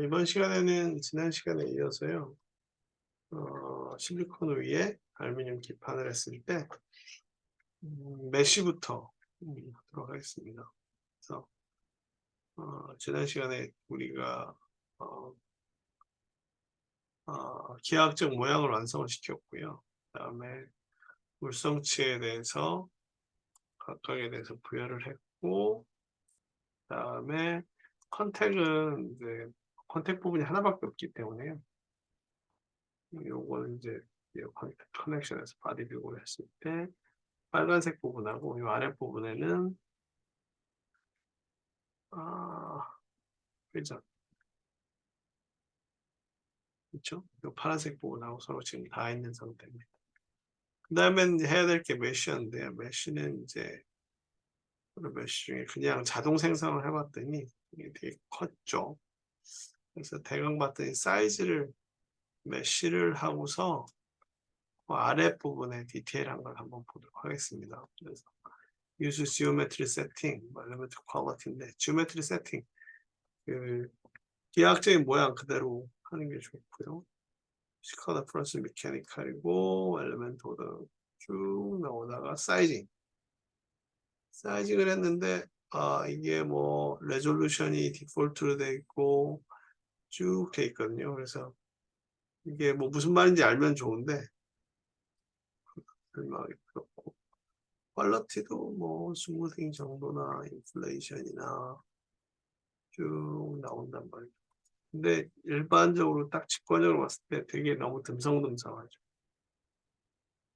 이번 시간에는 지난 시간에 이어서요. 실리콘 위에 알루미늄 기판을 했을 때 메쉬부터 하도록 하겠습니다. 그래서 지난 시간에 우리가 어, 기하학적 모양을 완성을 시켰고요. 그다음에 물성치에 대해서 각각에 대해서 부여를 했고, 그다음에 컨택은 이제 컨택 부분이 하나밖에 없기 때문에요. 요거는 이제 커넥션에서 바디 뷰를 했을 때 빨간색 부분하고 이 아래 부분에는 회전, 그렇죠? 이 파란색 부분하고 서로 지금 다 있는 상태입니다. 그 다음엔 해야 될 게 메쉬인데요. 메쉬는 이제 메쉬 중에 그냥 자동 생성을 해봤더니 이게 되게 컸죠. 그래서 대강 봤더니 사이즈를 메쉬를 하고서 그 아래 부분에 디테일한 걸 한번 보도록 하겠습니다. 그래서 use geometry setting, element quality인데 geometry setting 그 기하학적인 모양 그대로 하는 게 좋고요. 시커다 플러스 메카니컬이고 엘리멘트 오더 쭉 나오다가 사이징을 했는데 이게 뭐 레졸루션이 디폴트로 돼 있고 쭉 돼 있거든요. 그래서 이게 뭐 무슨 말인지 알면 좋은데 설명하기 그렇고 퀄러티도 뭐 스무싱 정도나 인플레이션이나 쭉 나온단 말이죠. 근데 일반적으로 딱 직관적으로 봤을 때 되게 너무 듬성듬성하죠.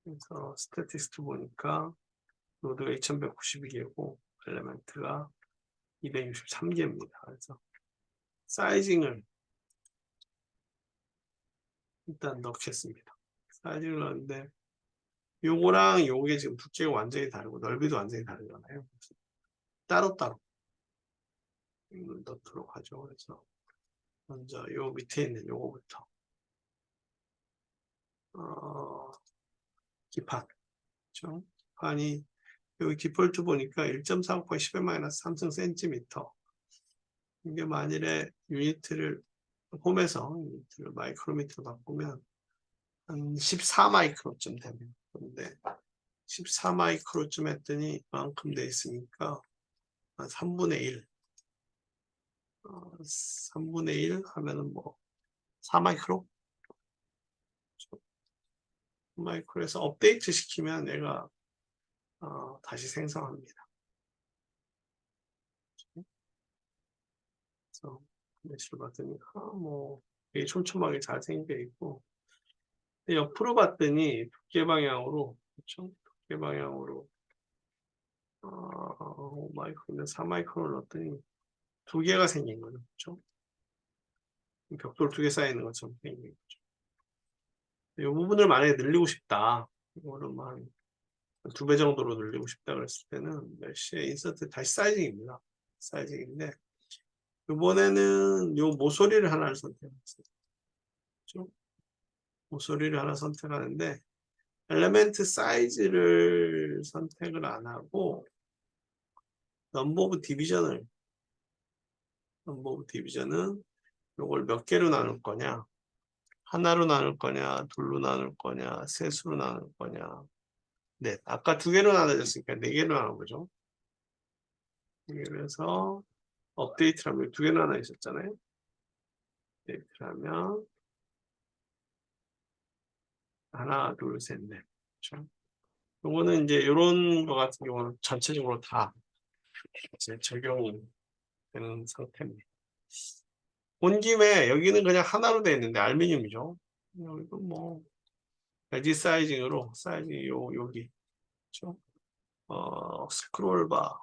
그래서 스태티스트 보니까 노드가 2192개고 엘리멘트가 263개입니다. 그래서 사이징을 일단 넣겠습니다. 사이징을 넣는데 요거랑 요게 지금 두께가 완전히 다르고 넓이도 완전히 다르잖아요. 따로따로 넣도록 하죠. 그래서 먼저 요 밑에 있는 요거부터 기판, 그렇죠? 기판이 여기 디폴트 보니까 1.4 곱하기 10의 마이너스 3승 센티미터. 이게 만일에 유니트를 홈에서 유니트를 마이크로미터로 바꾸면 한 14 마이크로쯤 됩니다. 그런데 14 마이크로쯤 했더니 만큼 돼 있으니까 한 3분의 1. 3분의 1 하면은 뭐 4 마이크로? 4 마이크로에서 업데이트 시키면 얘가 다시 생성합니다. 그래서 매치를 봤더니 뭐 되게 촘촘하게 잘 생겨 있고 옆으로 봤더니 두께 방향으로 그렇죠? 두께 방향으로 5마이크로인데 4마이크로를 넣었더니 두 개가 생긴 거죠. 그렇죠? 벽돌 두 개 쌓이는 것처럼 생긴 거죠. 이 부분을 만약에 늘리고 싶다. 이거를 한2 배 정도로 늘리고 싶다 그랬을 때는 메쉬의 인서트 다시 사이징입니다. 사이징인데 이번에는 요 모서리를 하나를 선택했어요. 그렇죠? 모서리를 하나 선택하는데 엘리멘트 사이즈를 선택을 안 하고 넘버 오브 디비전은 이걸 몇 개로 나눌 거냐, 하나로 나눌 거냐, 둘로 나눌 거냐, 셋으로 나눌 거냐. 네, 아까 2개로 나눠졌으니까 4개로 나눠보죠. 4개로 해서 업데이트를 하면 2개로 나눠 있었잖아요. 업데이트를 하면 하나, 둘, 셋, 넷. 그렇죠? 요거는 이제 이런 거 같은 경우는 전체적으로 다 이제 적용이 되는 상태입니다. 온 김에 여기는 그냥 하나로 되어 있는데 알루미늄이죠. 여기도 뭐 에지 사이징으로 사이징 여기 그렇죠? 스크롤 바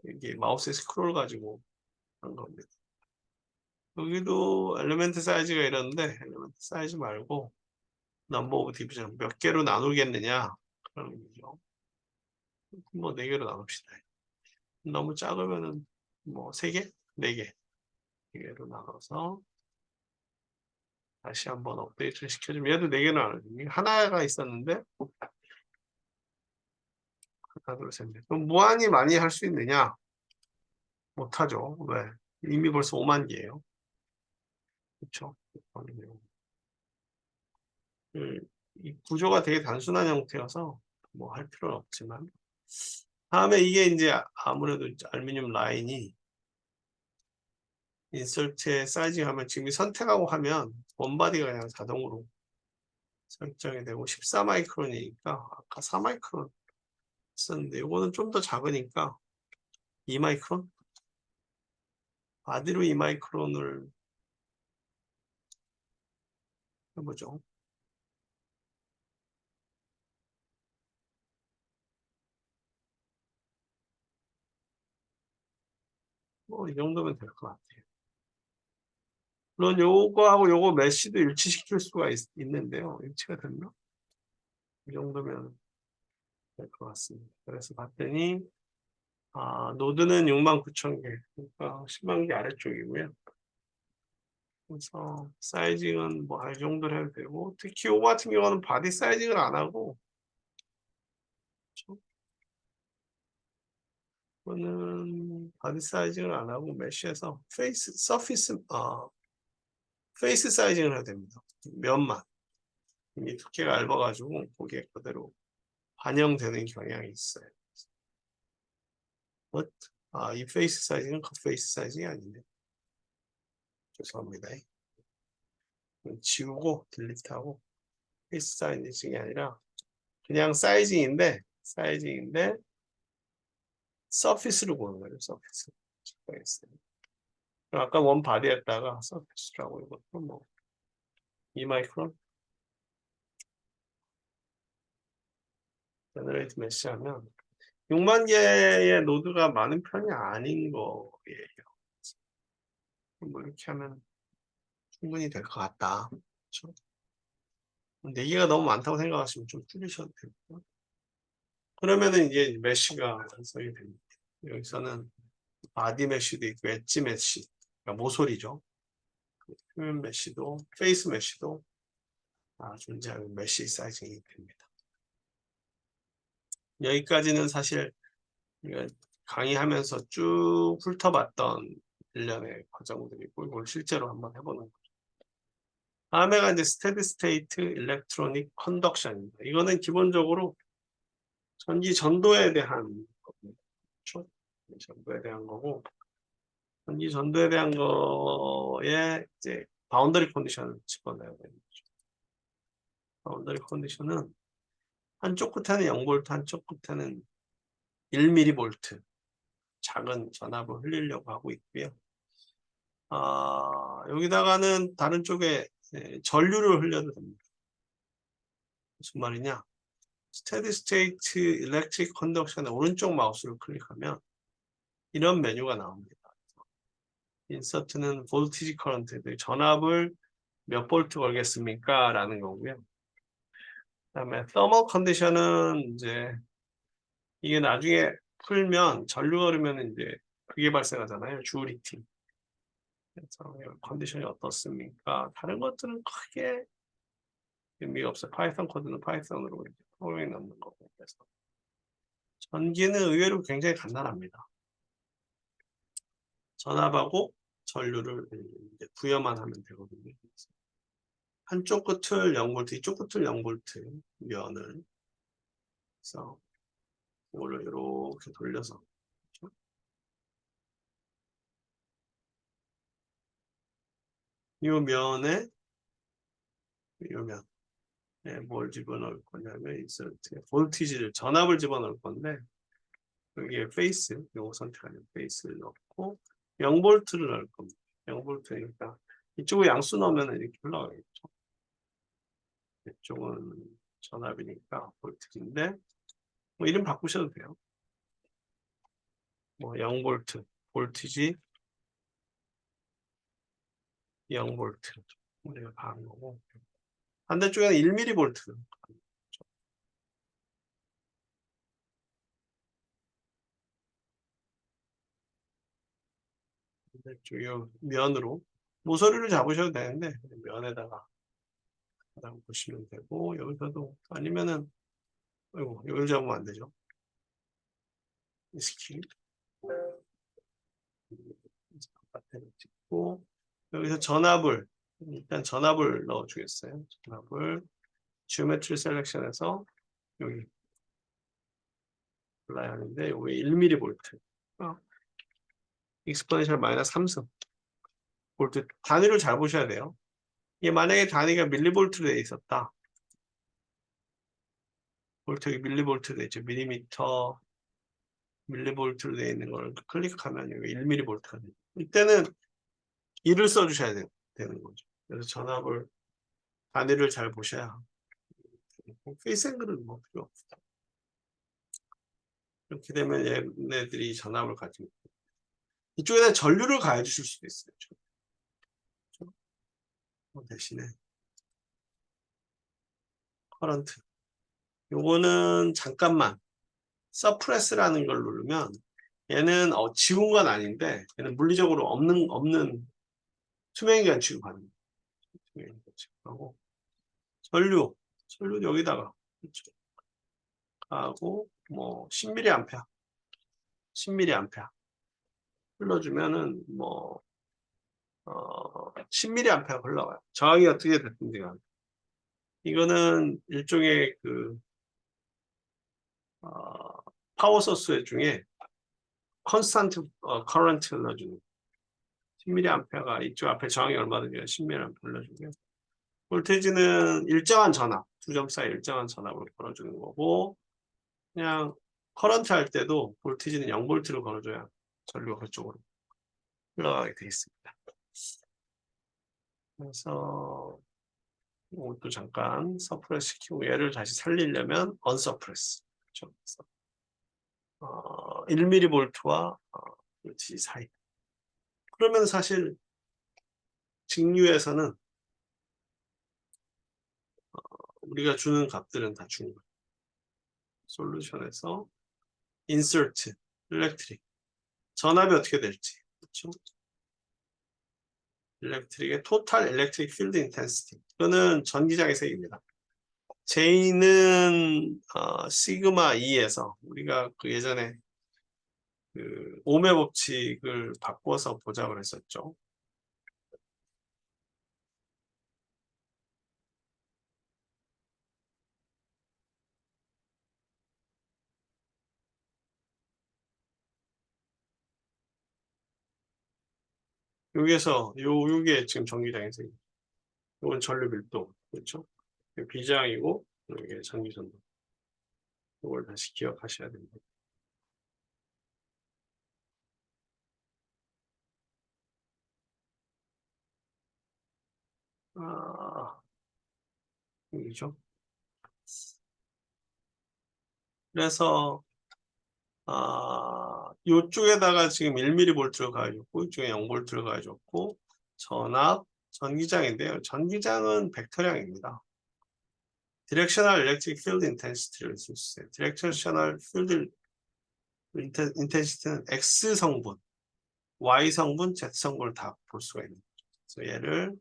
이게 마우스에 스크롤 가지고 한 겁니다. 여기도 엘리멘트 사이즈가 이런데 엘리멘트 사이즈 말고 넘버 오브 디비전 몇 개로 나누겠느냐 그런 의미죠. 뭐 4개로 나눕시다. 너무 작으면은 뭐 3개? 4개. 4개로 나눠서 다시 한번 업데이트를 시켜주면 얘도 4개로 나눠요. 하나가 있었는데 하나 둘 셋 넷. 그럼 무한히 많이 할 수 있느냐? 못하죠. 왜? 이미 벌써 5만 개예요. 그렇죠? 이 구조가 되게 단순한 형태여서 뭐 할 필요는 없지만 다음에 이게 이제 아무래도 알루미늄 라인이 인설트에 사이징 하면 지금 선택하고 하면 원바디가 그냥 자동으로 설정이 되고 14 마이크론이니까 아까 4 마이크론 썼는데 이거는 좀 더 작으니까 2 마이크론? 바디로 2 마이크론을 해보죠. 뭐 이 정도면 될 것 같아요. 물론 요거하고 요거 메쉬도 일치시킬 수가 있는데요. 일치가 됐나? 이 정도면 될 것 같습니다. 그래서 봤더니 노드는 69,000개, 그러니까 10만 개 아래쪽이고요. 그래서 사이징은 뭐 이 정도로 해도 되고, 특히 요거 같은 경우는 바디 사이징을 안 하고, 이거는 바디 사이징을 안 하고 메쉬에서 페이스 사이징을 해야 됩니다. 면만. 이 두께가 얇아가지고 거기에 그대로 반영되는 경향이 있어요. 이 페이스 사이즈는 그 페이스 사이즈가 아닌데. 죄송합니다. 지우고 딜리트하고 페이스 사이징이 아니라 그냥 사이징인데 서피스를 보는 거예요. 서피스. 아까 원 바디에다가 서피스라고 이것도 뭐 2마이크론 제너레이트 메시하면 6만 개의 노드가 많은 편이 아닌 거예요. 뭐 이렇게 하면 충분히 될 것 같다. 그렇죠? 4개가 너무 많다고 생각하시면 좀 줄이셔도 되고. 그러면은 이제 메쉬가 완성이 됩니다. 여기서는 바디 메쉬도 있고 엣지 메쉬, 그러니까 모서리죠. 표면 메쉬도, 페이스 메쉬도 존재하는 메쉬 사이징이 됩니다. 여기까지는 사실 강의하면서 쭉 훑어봤던 일련의 과정들이고 이걸 실제로 한번 해보는 거죠. 다음에가 이제 스테디 스테이트 일렉트로닉 컨덕션입니다. 이거는 기본적으로 전기 전도에 대한 겁니다. 그렇죠? 전도에 대한 거고 전기 전도에 대한 거에 이제 바운더리 컨디션을 집어넣어야 되는 거죠. 바운더리 컨디션은 한쪽 끝에는 0V, 한쪽 끝에는 1mV 작은 전압을 흘리려고 하고 있고요. 여기다가는 다른 쪽에 전류를 흘려도 됩니다. 무슨 말이냐? 스테디 스테이트 일렉트릭 컨덕션의 오른쪽 마우스를 클릭하면 이런 메뉴가 나옵니다. 인서트는 볼티지 커런트, 전압을 몇 볼트 걸겠습니까? 라는 거고요. 그다음에 서머 컨디션은 이제 이게 나중에 풀면 전류가 흐르면 이제 그게 발생하잖아요. 주울 히팅. 그래서 컨디션이 어떻습니까? 다른 것들은 크게 의미가 없어요. 파이썬 코드는 파이썬으로 프로그램 넣는 거고. 그래서 전기는 의외로 굉장히 간단합니다. 전압하고 전류를 이제 부여만 하면 되거든요. 한쪽 끝을 0V, 이쪽 끝을 0V 면을 그래서 이거를 이렇게 돌려서 이 면에 뭘 집어넣을 거냐면 인서트에 볼티지를 전압을 집어넣을 건데 여기에 페이스 요거 선택하면 페이스를 넣고 0V를 넣을 겁니다. 0V니까 이쪽에 양수 넣으면 이렇게 흘러가겠죠. 이쪽은 전압이니까 볼트인데 뭐 이름 바꾸셔도 돼요. 뭐 0V 볼티지 0V 우리가 가는 거고 반대쪽에는 1mV 반대쪽 면으로 모서리를 잡으셔도 되는데 면에다가 보시면 되고 여기서도 아니면은 여기를 잡으면 안 되죠. 스킬 바깥에 찍고 여기서 전압을 일단 전압을 넣어주겠어요. 전압을 지오메트리 셀렉션에서 여기 골라야 하는데 여기 1mV 익스포넨셜 마이너스 3승 볼트 단위를 잘 보셔야 돼요. 이게 만약에 단위가 밀리볼트로 되어 있었다. 볼트 여기 밀리볼트로 되어 있죠. 밀리미터 밀리볼트로 되어 있는 걸 클릭하면 여기 1mV가 돼요. 이때는 1을 써주셔야 되는 거죠. 그래서 전압을 단위를 잘 보셔야 페이스 앵글은 뭐 필요 없다. 이렇게 되면 얘네들이 전압을 가지고 이쪽에다 전류를 가해 주실 수도 있어요. 대신에 커런트 요거는 잠깐만 서프레스라는 걸 누르면 얘는 지운 건 아닌데 얘는 물리적으로 없는 투명인간 취급하는 투명인간 취급하고 전류 여기다가 그렇죠. 하고 뭐 10mA 흘러주면은 뭐 10mA 흘러가요. 저항이 어떻게 됐든지 간에 이거는 일종의 그 파워 소스 중에 컨스탄트 커런트 흘러주는 10mA가 이쪽 앞에 저항이 얼마든지 10mA 흘러주고요. 볼테이지는 일정한 전압, 두 점 사이 일정한 전압으로 걸어주는 거고 그냥 커런트 할 때도 볼테이지는 0V로 걸어줘야 전류가 그쪽으로 흘러가게 되어 있습니다. 그래서 이것도 잠깐 서프레스 시키고 얘를 다시 살리려면 언서프레스 그렇죠? 1mV와 볼티지 사이 그러면 사실 직류에서는 우리가 주는 값들은 다 주는 거예요. 솔루션에서 insert electric 전압이 어떻게 될지 그렇죠? 일렉트릭의 total electric field intensity 이거는 전기장의 색입니다. J는 시그마 E에서 우리가 그 예전에 그 오메 법칙을 바꿔서 보자고 했었죠. 여기에서 요게 지금 전기장의 색. 이건 전류 밀도 그렇죠? 비장이고 이게 전기전도. 이걸 다시 기억하셔야 됩니다. 여기죠. 그래서 이쪽에다가 지금 1mV를 가해줬고 이쪽에 0V를 가해줬고 전압 전기장인데요. 전기장은 벡터량입니다. 디렉셔널 일렉트릭 필드 인텐시티를 쓸 수 있어요. 디렉셔널 필드 인텐시티는 X 성분, Y 성분, Z 성분을 다 볼 수가 있는 거죠. 그래서 얘를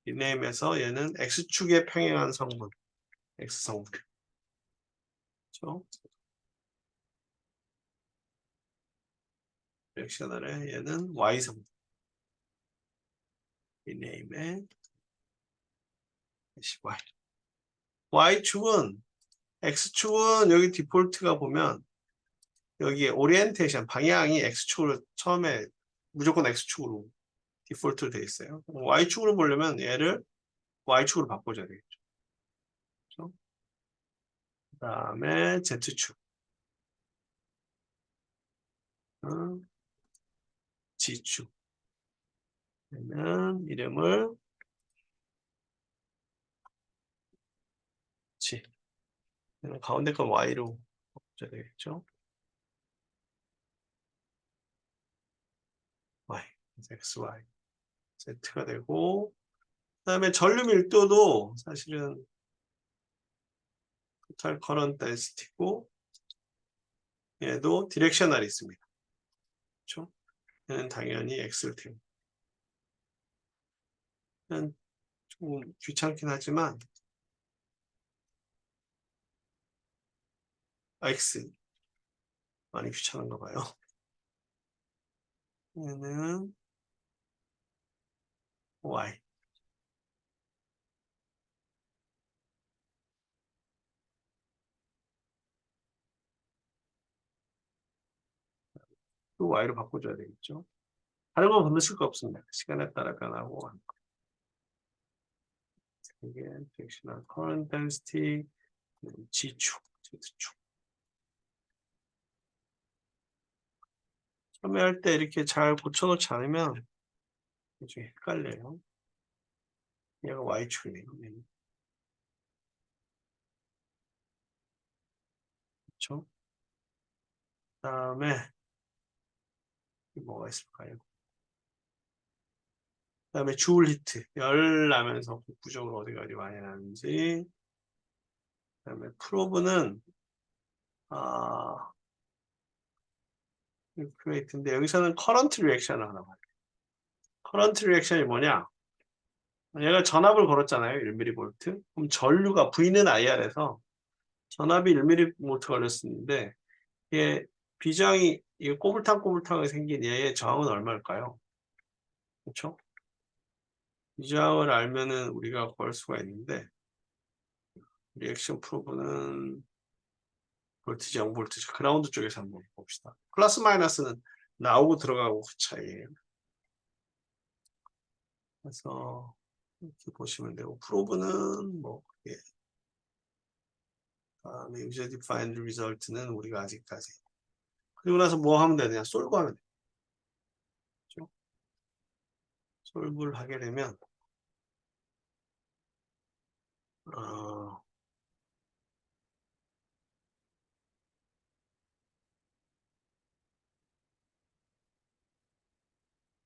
리네임해서 얘는 X축에 평행한 성분, X 성분. 그렇죠? 디렉셔널에 얘는 Y 성분. 리네임에 Y. Y축은 X축은 여기 디폴트가 보면 여기에 오리엔테이션 방향이 X축으로 처음에 무조건 X축으로 디폴트로 되어 있어요. Y축으로 보려면 얘를 Y축으로 바꿔줘야 되겠죠. 그렇죠? 그 다음에 Z축. G축. 얘는 이름을 G. 얘는 가운데 건 Y로 바꿔줘야 되겠죠. Y. XY. Z가 되고 그 다음에 전류 밀도도 사실은 토탈 커런트 덴시티고 얘도 디렉셔널이 있습니다. 그렇죠? 얘는 당연히 X를 태웁니다. 좀 귀찮긴 하지만 X 많이 귀찮은가 봐요. 얘는 Y 또 Y로 바꿔줘야 되겠죠. 다른 건 건드릴 거 없습니다. 시간에 따라 변하고. 이게 frictional current density, G축, Z축. 처음에 할 때 이렇게 잘 고쳐놓지 않으면 좀 헷갈려요. 얘가 Y축이네요. 그렇죠? 그 다음에 뭐가 있을까요? 그 다음에 주울 히트, 열 나면서 부적으로 어디까지 많이 나는지. 그 다음에 프로브는 create인데 여기서는 current reaction을 하나 봐요. current reaction이 뭐냐? 얘가 전압을 걸었잖아요. 1mV. 그럼 전류가 V는 IR에서 전압이 1mV 걸렸었는데 이게 비저항이 이게 꼬불탕꼬불탕하게 생긴 얘의 저항은 얼마일까요? 그렇죠? 비저항을 알면은 우리가 구할 수가 있는데 리액션 프로브는 볼티지 0볼트지 그라운드 쪽에서 한번 봅시다. 플러스 마이너스는 나오고 들어가고 그 차이예요. 그래서 이렇게 보시면 되고 프로브는 뭐 그게 다음에 user defined result는 우리가 아직까지 그리고 나서 뭐 하면 되냐 솔브 하면 되죠. 솔브를 하게 되면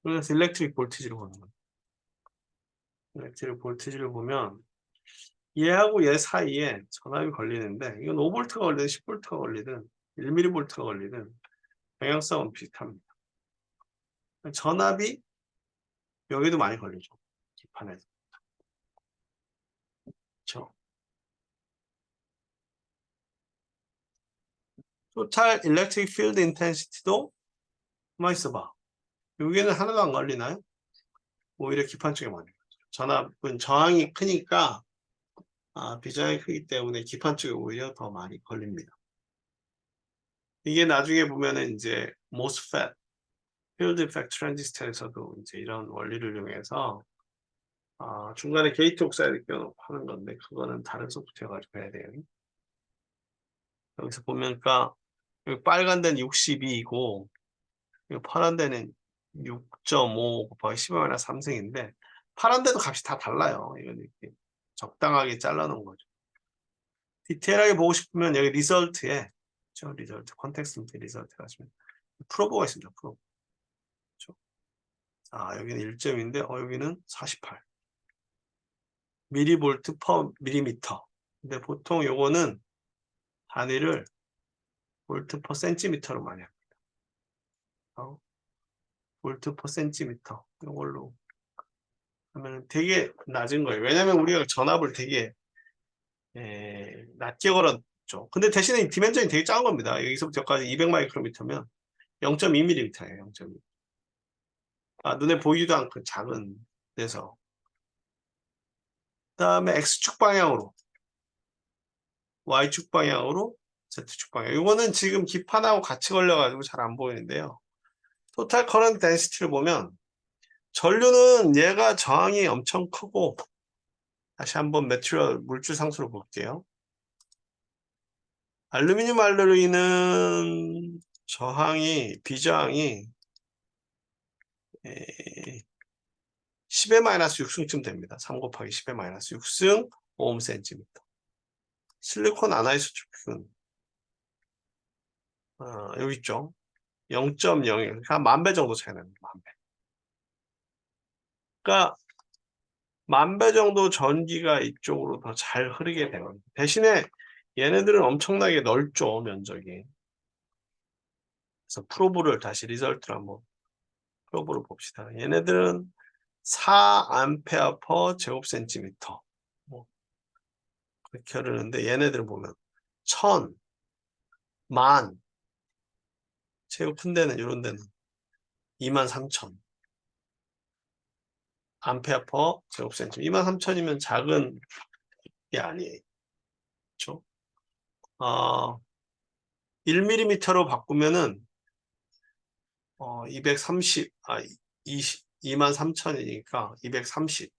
그래서 일렉트릭 볼티지를 보는 거예요. 일렉트릭 볼티지를 보면 얘하고 얘 사이에 전압이 걸리는데 이건 5V가 걸리든 10V가 걸리든 1mV가 걸리든 방향성은 비슷합니다. 전압이 여기도 많이 걸리죠. 기판에서. 그렇죠. 토탈 일렉트릭 필드 인텐시티도 가만 있어봐. 여기는 하나도 안 걸리나요? 오히려 기판 쪽에 많이 걸리죠. 전압은 저항이 크니까 비저항이 크기 때문에 기판 쪽에 오히려 더 많이 걸립니다. 이게 나중에 보면은 이제 MOSFET, 필드 이펙트 트랜지스터에서도 이제 이런 원리를 이용해서 중간에 게이트 옥사이드 껴놓고 하는 건데 그거는 다른 소프트웨어 가지고 해야 돼요. 여기서 보니까 여기 빨간 데는 62이고 파란 데는 6.5 곱하기 10의 3승인데 파란 데도 값이 다 달라요. 이건 이렇게 적당하게 잘라놓은 거죠. 디테일하게 보고 싶으면 여기 리설트에 리설트 컨텍스트 리설트 가시면 프로브가 있습니다. 프로브. 그렇죠? 여기는 1점인데 여기는 48 미리볼트 퍼 밀리미터. 근데 보통 요거는 단위를 볼트 퍼 센티미터로 많이 합니다. 볼트 퍼 센티미터 이걸로 하면 되게 낮은 거예요. 왜냐면 우리가 전압을 되게 낮게 걸었죠. 근데 대신에 디멘전이 되게 작은 겁니다. 여기서부터 여기까지 200 마이크로미터면 0.2mm예요. 0.2. 눈에 보이지도 않고 작은 데서. 그 다음에 X축 방향으로 Y축 방향으로 Z축 방향. 이거는 지금 기판하고 같이 걸려가지고 잘 안 보이는데요. 토탈 커런트 덴시티를 보면 전류는 얘가 저항이 엄청 크고 다시 한번 매트리얼 물질 상수로 볼게요. 알루미늄 알로이는 비저항이 10의 마이너스 6승쯤 됩니다. 3 곱하기 10의 마이너스 6승 5cm. 실리콘 아나이소트rop은 여기 있죠. 0.01, 한 10,000배 정도 차이 납니다. 10,000배. 그러니까 10,000배 정도 전기가 이쪽으로 더 잘 흐르게 되는. 대신에 얘네들은 엄청나게 넓죠, 면적이. 그래서 프로브를 다시 리설트를 한번 프로브를 봅시다. 얘네들은 4A per 제곱센티미터. 그렇게 흐르는데 얘네들을 보면 1000, 10,000 최고 큰 데는 이런 데는 23,000 암페어 퍼 제곱센티미터. 23,000이면 작은 게 아니에요. 그렇죠? 1mm로 바꾸면은 230, 23,000이니까 230.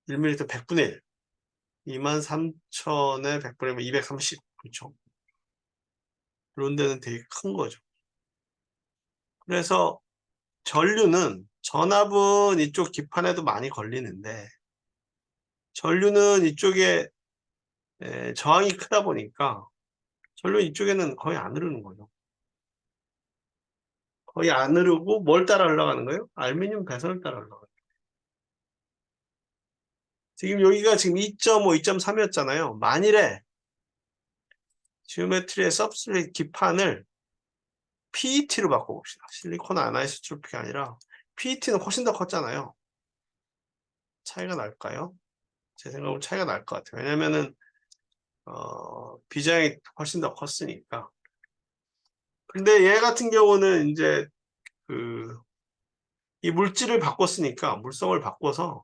1mm 100분의 1. 23,000에 100분의 230. 그렇죠. 이런 데는 되게 큰 거죠. 그래서 전압은 이쪽 기판에도 많이 걸리는데, 전류는 이쪽에 저항이 크다 보니까, 전류 이쪽에는 거의 안 흐르는 거죠. 거의 안 흐르고 뭘 따라 흘러가는 거예요? 알루미늄 배선을 따라 흘러가요. 지금 여기가 지금 2.5, 2.3이었잖아요. 만일에 지오메트리의 서브스트레이트 기판을 PET로 바꿔봅시다. 실리콘 아나이소트로피가 아니라 PET는 훨씬 더 컸잖아요. 차이가 날까요? 제 생각으로 차이가 날 것 같아요. 왜냐면은 비장이 훨씬 더 컸으니까. 근데 얘 같은 경우는 이제 이 물질을 바꿨으니까 물성을 바꿔서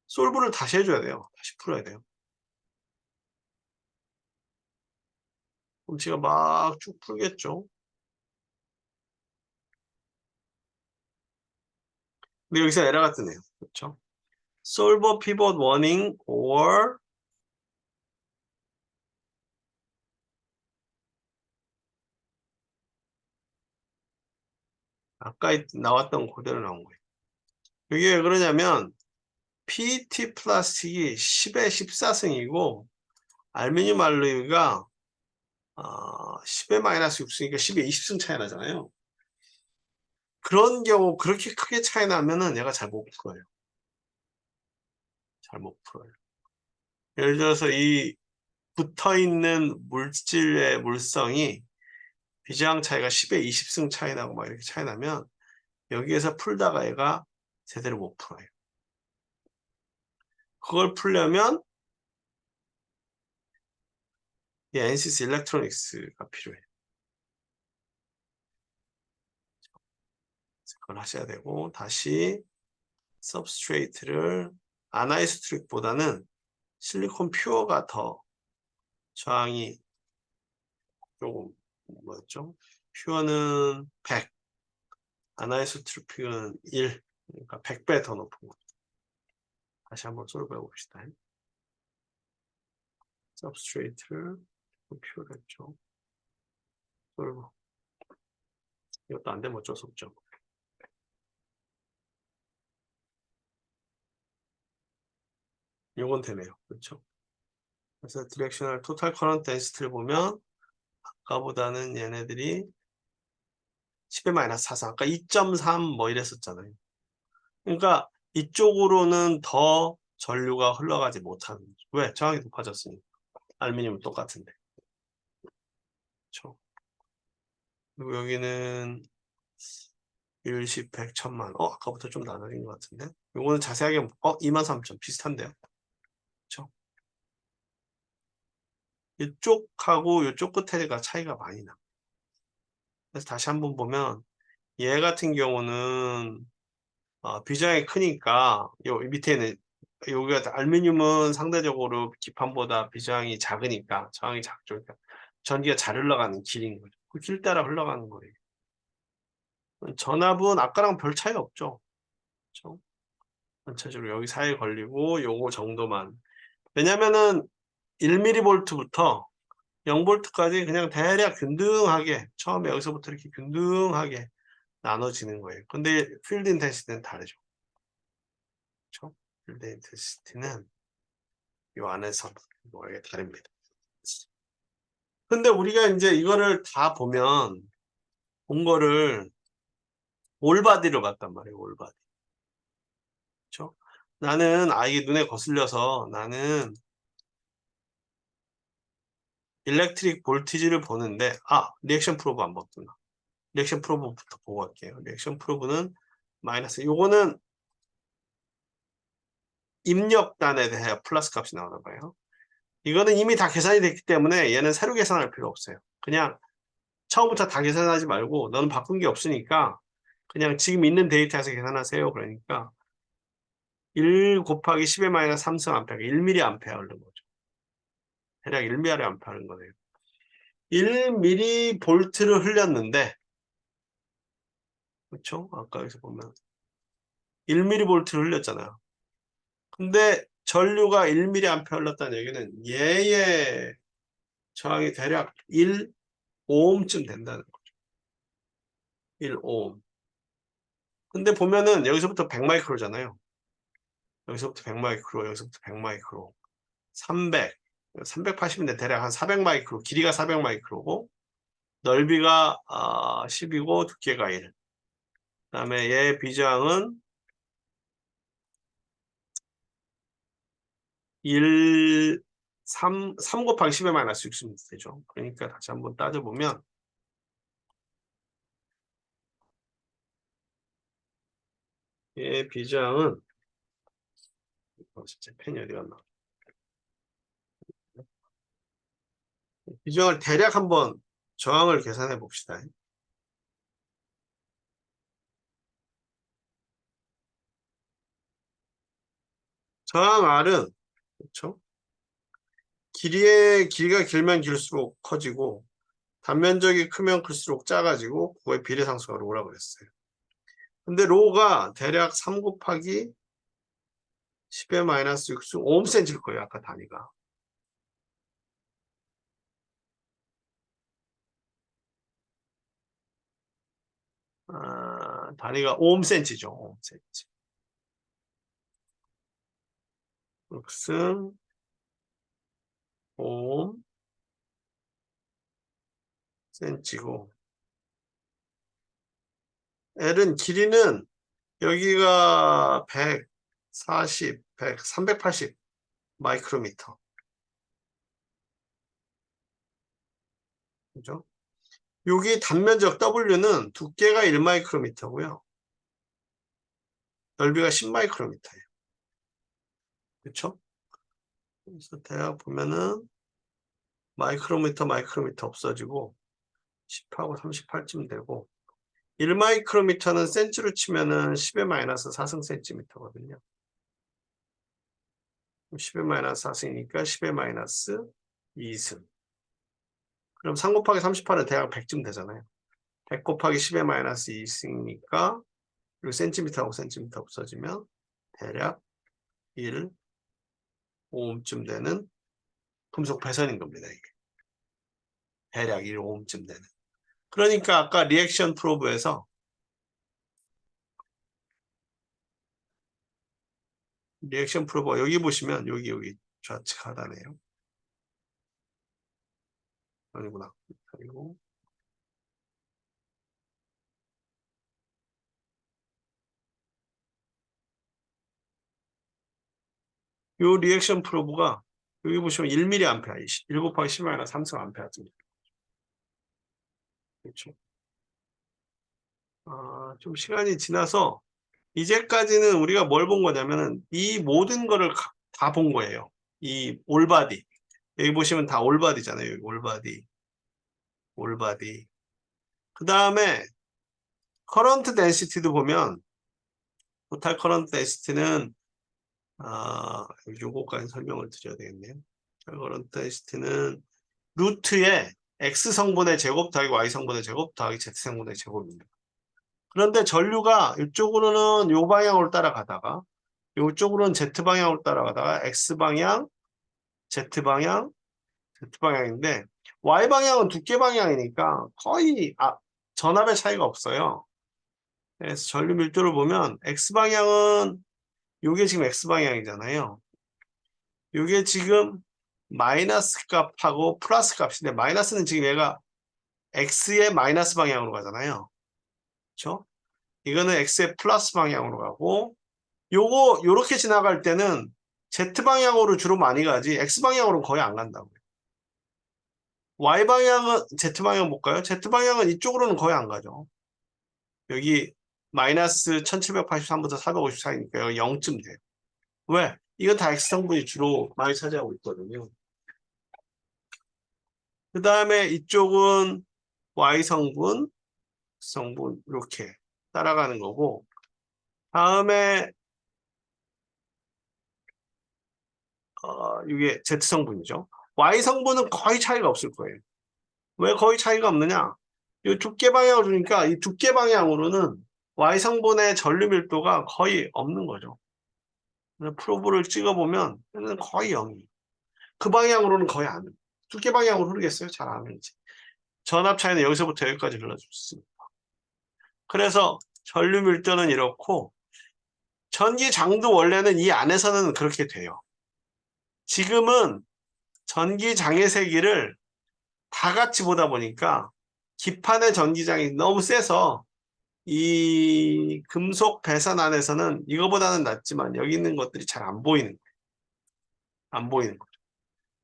솔브를 다시 해줘야 돼요. 다시 풀어야 돼요. 그럼 제가 막 쭉 풀겠죠. 근데 여기서 에러가 뜨네요. 그렇죠? Solve pivot warning or 아까 나왔던 그대로 나온 거예요. 이게 왜 그러냐면 PET 플라스틱이 10에 14승이고 알루미늄 알로이가 10에 마이너스 6승이니까 10에 20승 차이 나잖아요. 그런 경우 그렇게 크게 차이 나면은 얘가 잘 못 풀어요. 잘 못 풀어요. 예를 들어서 이 붙어있는 물질의 물성이 비저항 차이가 10에 20승 차이 나고 막 이렇게 차이 나면 여기에서 풀다가 얘가 제대로 못 풀어요. 그걸 풀려면 이 NCS 일렉트로닉스가 필요해요. 그걸 하셔야 되고 다시 서브스트레이트를 아나이소트릭보다는 실리콘 퓨어가 더 저항이 조금 뭐였죠? 퓨어는 100, 아나이소트릭은 1, 그러니까 100배 더 높은 거죠. 다시 한번 솔브해 봅시다. 서브스트레이트를 퓨어를 했죠. 솔브. 이것도 안 되면 어쩔 수 없죠. 요건 되네요. 그렇죠? 그래서 디렉셔널 토탈 커런트 덴시티를 보면 아까보다는 얘네들이 10의 마이너스 4상 아까 2.3 뭐 이랬었잖아요. 그러니까 이쪽으로는 더 전류가 흘러가지 못하는 거죠. 왜? 저항이 높아졌으니까. 알루미늄은 똑같은데. 그렇죠? 그리고 여기는 1, 10, 100, 1000만. 아까부터 좀 나눠진 것 같은데. 요거는 자세하게 23,000 비슷한데요. 그렇죠? 이쪽하고 이쪽 끝에가 차이가 많이 나. 그래서 다시 한번 보면 얘 같은 경우는 비중이 크니까 요 밑에는 여기가 알루미늄은 상대적으로 기판보다 비중이 작으니까 저항이 작죠. 그러니까 전기가 잘 흘러가는 길인 거죠. 그 길 따라 흘러가는 거예요. 전압은 아까랑 별 차이 없죠. 그렇죠? 전체적으로 여기 사이에 걸리고 요거 정도만. 왜냐면은 1mV부터 0V까지 그냥 대략 균등하게 처음에 여기서부터 이렇게 균등하게 나눠지는 거예요. 근데 필드 인텐시티는 다르죠. 그렇죠? 필드 인텐시티는 이 안에서 이게 다릅니다. 근데 우리가 이제 이거를 다 보면 본 거를 올바디로 봤단 말이에요. 올바디. 그렇죠? 나는 이게 눈에 거슬려서 나는 일렉트릭 볼티지를 보는데 리액션 프로브 안 봤구나. 리액션 프로브부터 보고 갈게요. 리액션 프로브는 마이너스. 요거는 입력단에 대해 플러스 값이 나오나 봐요. 이거는 이미 다 계산이 됐기 때문에 얘는 새로 계산할 필요 없어요. 그냥 처음부터 다 계산하지 말고 너는 바꾼 게 없으니까 그냥 지금 있는 데이터에서 계산하세요. 그러니까 1 곱하기 10의 마이너스 3승 암페어가 1mA 흐르는 거죠. 대략 1mA 흐르는 거네요. 1mV를 흘렸는데 그렇죠? 아까 여기서 보면 1mV를 흘렸잖아요. 근데 전류가 1mA 흘렀다는 얘기는 얘의 저항이 대략 1오음쯤 된다는 거죠. 1오음. 근데 보면은 여기서부터 100마이크로잖아요. 여기서부터 100마이크로, 여기서부터 100마이크로. 300, 380인데 대략 한 400마이크로, 길이가 400마이크로고 넓이가 10이고 두께가 1. 그다음에 얘 비저항은 3 곱하기 10의 마이너스 6이면 되죠. 그러니까 다시 한번 따져보면 얘 비저항은 진짜 펜이 어디 갔나? 비저항을 대략 한번 저항을 계산해 봅시다. 저항 R은 그렇죠? 길이가 길면 길수록 커지고 단면적이 크면 클수록 작아지고 그거의 비례상수가 로라고 그랬어요. 근데 로가 대략 3 곱하기 10의 마이너스 6수 5cm일 거예요. 아까 단위가. 단위가 5cm죠. 5cm. x은 5cm고 L은 길이는 여기가 140, 100, 380 마이크로미터. 그죠? 여기 단면적 W는 두께가 1마이크로미터고요. 넓이가 10마이크로미터예요. 그렇죠? 그래서 대략 보면은 마이크로미터 없어지고 10하고 38쯤 되고 1마이크로미터는 센치로 치면은 10의 마이너스 4승 센티미터거든요. 10의 마이너스 4승이니까 10의 마이너스 2승. 그럼 3 곱하기 38은 대략 100쯤 되잖아요. 100 곱하기 10의 마이너스 2승이니까 그리고 센티미터하고 센티미터 없어지면 대략 1 오음쯤 되는 금속 배선인 겁니다. 이게. 대략 1 오음쯤 되는. 그러니까 아까 리액션 프로브에서 리액션 프로브 여기 보시면 여기 좌측 하단에요. 아니구나. 그리고 요 리액션 프로브가 여기 보시면 1mA, 1 곱하기 10-3승 암페어입니다. 그렇죠. 좀 시간이 지나서 이제까지는 우리가 뭘 본 거냐면은 이 모든 거를 다 본 거예요. 이 올바디. 여기 보시면 다 올바디잖아요. 여기 올바디. 그 다음에 커런트 덴시티도 보면 토탈 커런트 덴시티는 요거까지 설명을 드려야 되겠네요. 커런트 덴시티는 루트에 X성분의 제곱 더하기 Y성분의 제곱 더하기 Z성분의 제곱입니다. 그런데 전류가 이쪽으로는 요 방향으로 따라가다가 이쪽으로는 Z방향으로 따라가다가 X방향, Z방향, Z방향인데 Y방향은 두께 방향이니까 거의 전압의 차이가 없어요. 그래서 전류 밀도를 보면 X방향은 요게 지금 X방향이잖아요. 요게 지금 마이너스 값하고 플러스 값인데 마이너스는 지금 얘가 X의 마이너스 방향으로 가잖아요. 그렇죠? 이거는 X의 플러스 방향으로 가고 요렇게 지나갈 때는 Z방향으로 주로 많이 가지 X방향으로는 거의 안 간다고요. Y방향은 Z방향 볼까요? Z방향은 이쪽으로는 거의 안 가죠. 여기 마이너스 1783부터 454이니까 여기 0쯤 돼요. 왜? 이건 다 X성분이 주로 많이 차지하고 있거든요. 그 다음에 이쪽은 Y성분, 성분 이렇게 따라가는 거고 다음에 이게 Z성분이죠. Y성분은 거의 차이가 없을 거예요. 왜 거의 차이가 없느냐? 이 두께 방향을 주니까 이 두께 방향으로는 Y성분의 전류 밀도가 거의 없는 거죠. 프로브를 찍어보면 거의 0이에요. 그 방향으로는 거의 안 해요. 두께 방향으로 흐르겠어요? 잘 안 흐르지. 전압 차이는 여기서부터 여기까지 흘러줄 수 있습니다. 그래서 전류 밀도는 이렇고 전기장도 원래는 이 안에서는 그렇게 돼요. 지금은 전기장의 세기를 다 같이 보다 보니까 기판의 전기장이 너무 세서 이 금속 배선 안에서는 이거보다는 낫지만 여기 있는 것들이 잘 안 보이는 거예요. 안 보이는 거예요.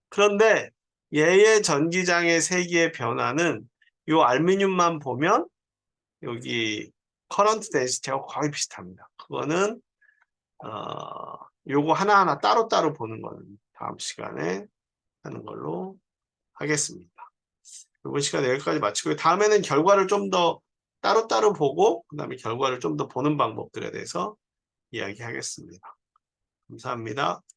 그런데 얘의 전기장의 세기의 변화는 이 알루미늄만 보면 여기 커런트 덴시티하고 거의 비슷합니다. 그거는 요거 하나하나 따로따로 보는 거는 다음 시간에 하는 걸로 하겠습니다. 이번 시간에 여기까지 마치고요. 다음에는 결과를 좀 더 따로따로 보고 그다음에 결과를 좀 더 보는 방법들에 대해서 이야기하겠습니다. 감사합니다.